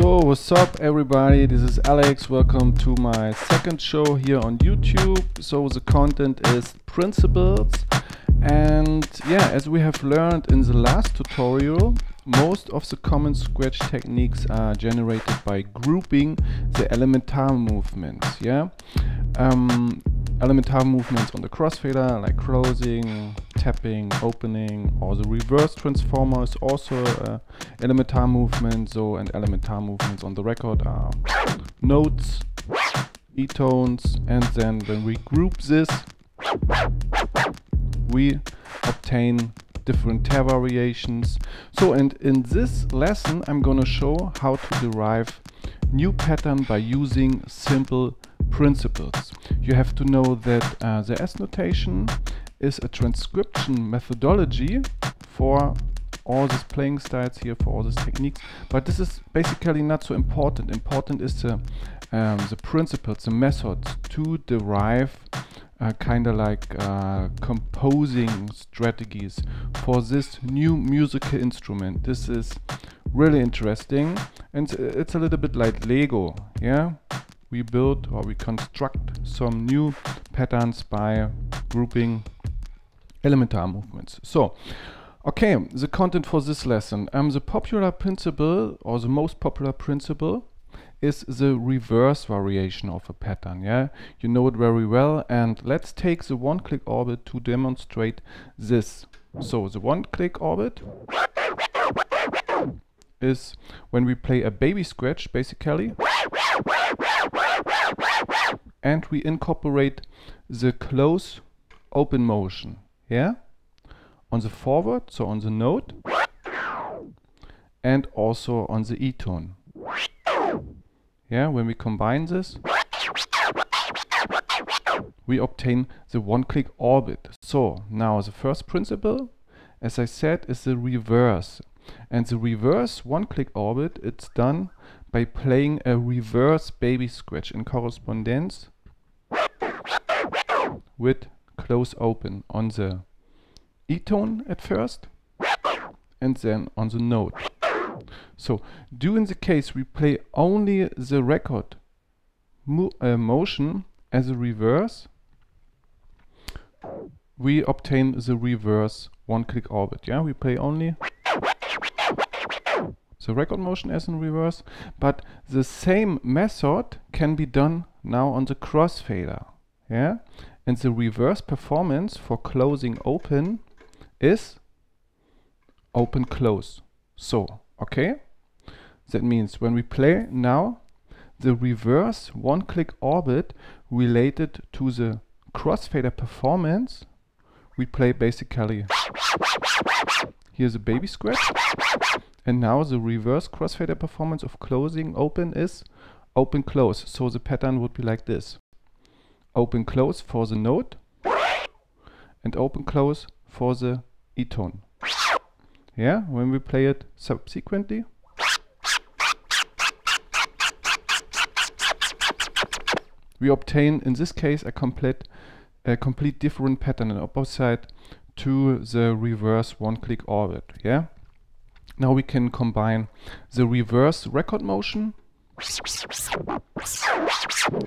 So what's up everybody, this is Alex. Welcome to my second show here on YouTube. So the content is principles, and yeah, as we have learned in the last tutorial, most of the common Scratch techniques are generated by grouping the elementar movements. Elementar movements on the crossfader, like closing, tapping, opening, or the reverse transformer is also elementar movement. So, and elementar movements on the record are notes, E-tones, and then when we group this, we obtain different tear variations. So, and in this lesson, I'm gonna show how to derive new pattern by using simple principles. You have to know that the S notation is a transcription methodology for all these playing styles here, for all these techniques, but this is basically not so important. Important is the principles, the methods to derive kind of like composing strategies for this new musical instrument. This is really interesting, and it's a little bit like Lego. Yeah, we build or we construct some new patterns by grouping elementar movements. So, okay, the content for this lesson. The popular principle, or the most popular principle, is the reverse variation of a pattern. Yeah, you know it very well, and let's take the one-click orbit to demonstrate this. So the one-click orbit is when we play a baby scratch, basically, and we incorporate the close open motion, yeah, on the forward, so on the note, and also on the E-tone. Yeah, when we combine this, we obtain the one-click orbit. So now the first principle, as I said, is the reverse. And the reverse one-click orbit, it's done by playing a reverse baby scratch in correspondence with close open on the E-tone at first, and then on the note. So, in the case we play only the record motion as a reverse, we obtain the reverse one-click orbit. Yeah, we play only the record motion as in reverse, but the same method can be done now on the crossfader. Yeah, and the reverse performance for closing open is open close. So, okay, that means when we play now the reverse one-click orbit related to the crossfader performance, we play basically here's a baby scratch, and now the reverse crossfader performance of closing open is open close. So the pattern would be like this: open close for the note and open close for the E-tone. Yeah, when we play it subsequently, we obtain in this case a complete different pattern, an opposite to the reverse one-click orbit. Yeah, now we can combine the reverse record motion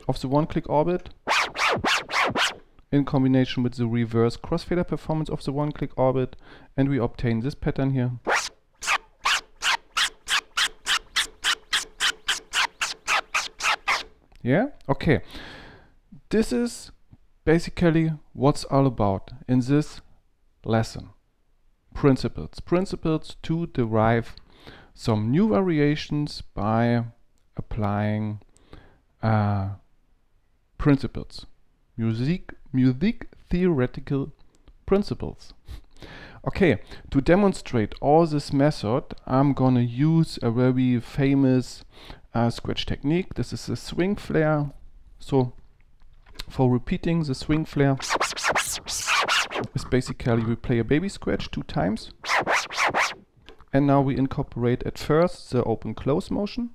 of the one-click orbit in combination with the reverse crossfader performance of the one-click orbit, and we obtain this pattern here. Yeah, okay. This is basically what's all about in this lesson. Principles. Principles to derive some new variations by applying principles. Music theoretical principles. Okay, to demonstrate all this method, I'm gonna use a very famous Scratch technique. This is a swing flare. So for repeating the swing flare is basically we play a baby scratch 2 times, and now we incorporate at first the open close motion,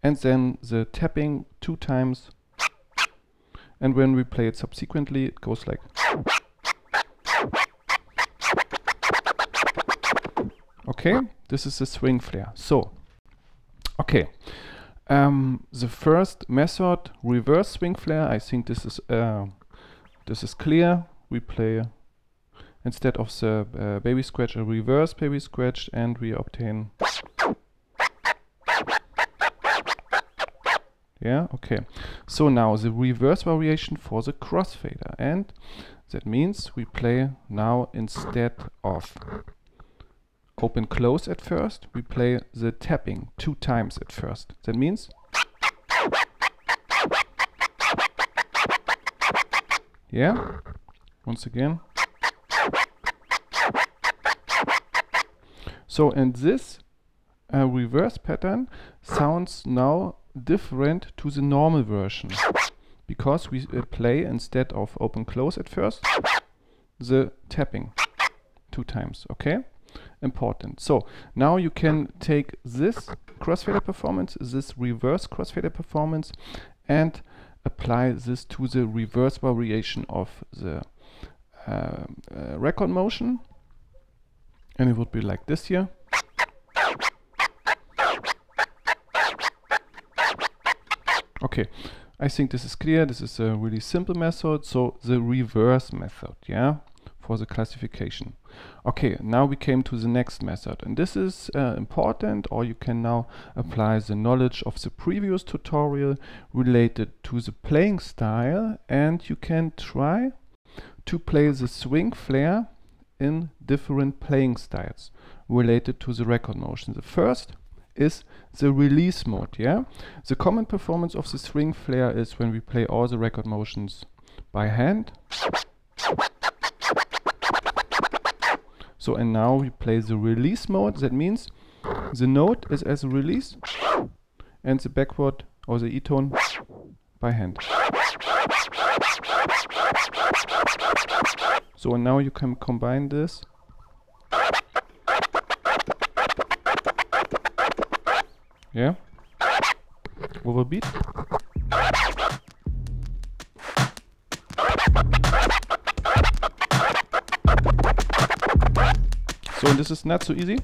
and then the tapping 2 times, and when we play it subsequently, it goes like. Okay, this is the swing flare. So Okay. The first method, reverse swing flare, I think this is clear. We play instead of the baby scratch a reverse baby scratch, and we obtain. Yeah, okay. So now the reverse variation for the crossfader, and that means we play now instead of open close at first, we play the tapping 2 times at first. That means yeah, once again. So, and this reverse pattern sounds now different to the normal version, because we play instead of open close at first the tapping 2 times. Okay, important. So now you can take this crossfader performance, this reverse crossfader performance, and apply this to the reverse variation of the record motion, and it would be like this here. Okay, I think this is clear. This is a really simple method. So the reverse method, yeah, for the classification. Okay, now we came to the next method, and this is important, or you can now apply the knowledge of the previous tutorial related to the playing style, and you can try to play the swing flare in different playing styles related to the record motion. The first is the release mode, yeah? The common performance of the swing flare is when we play all the record motions by hand. So, and now we play the release mode. That means the note is as a release and the backward or the E-tone by hand. So, and now you can combine this. Yeah, over beat. So, and this is not so easy.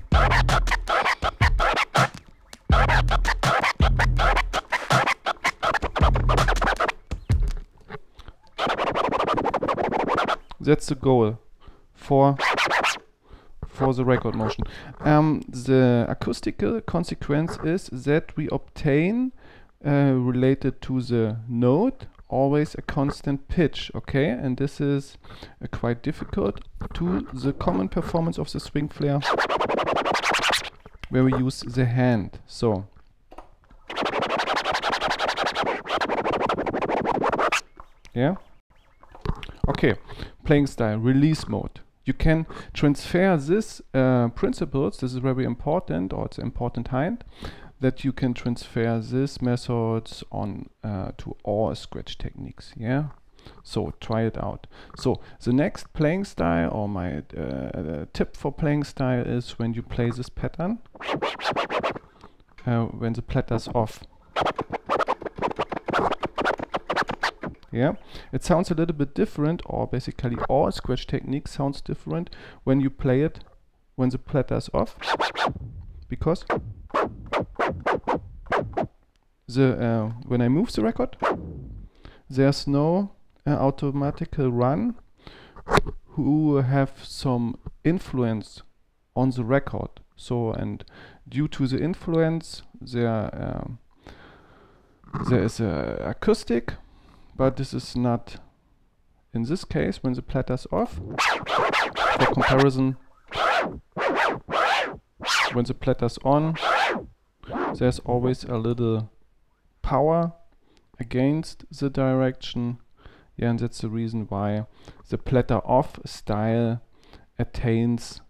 That's the goal for the record motion. The acoustical consequence is that we obtain, related to the note, always a constant pitch, okay? And this is quite difficult to the common performance of the swing flare, where we use the hand. So, yeah? Okay, playing style, release mode. You can transfer this principles, this is very important, or it's an important hint, that you can transfer these methods on to all scratch techniques, yeah? So try it out. So the next playing style, or my tip for playing style, is when you play this pattern, when the platter's off. Yeah, it sounds a little bit different, or basically all scratch techniques sounds different when you play it when the platter's off, because the when I move the record, there's no automatical run who have some influence on the record. So, and due to the influence, there is a acoustic. But this is not in this case when the platter's off. For comparison, when the platter's on, there's always a little power against the direction. Yeah, and that's the reason why the platter off style attains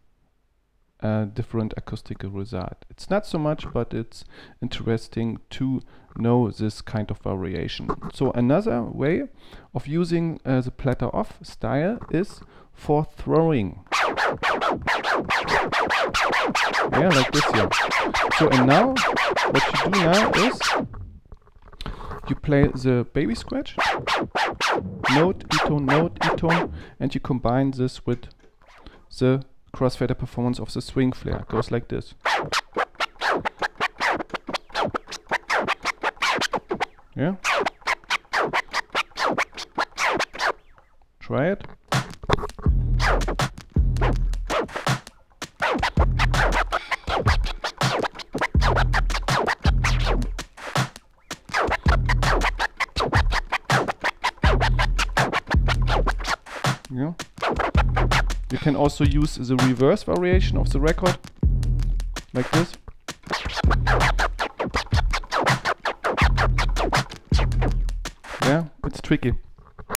a different acoustical result. It's not so much, but it's interesting to know this kind of variation. So another way of using the platter off style is for throwing. Yeah, like this here. So, and now what you do now is you play the baby scratch, note, E-tone, and you combine this with the crossfader performance of the swing flare. It goes like this. Yeah. Try it. Yeah. You can also use the reverse variation of the record, like this. Yeah, it's tricky.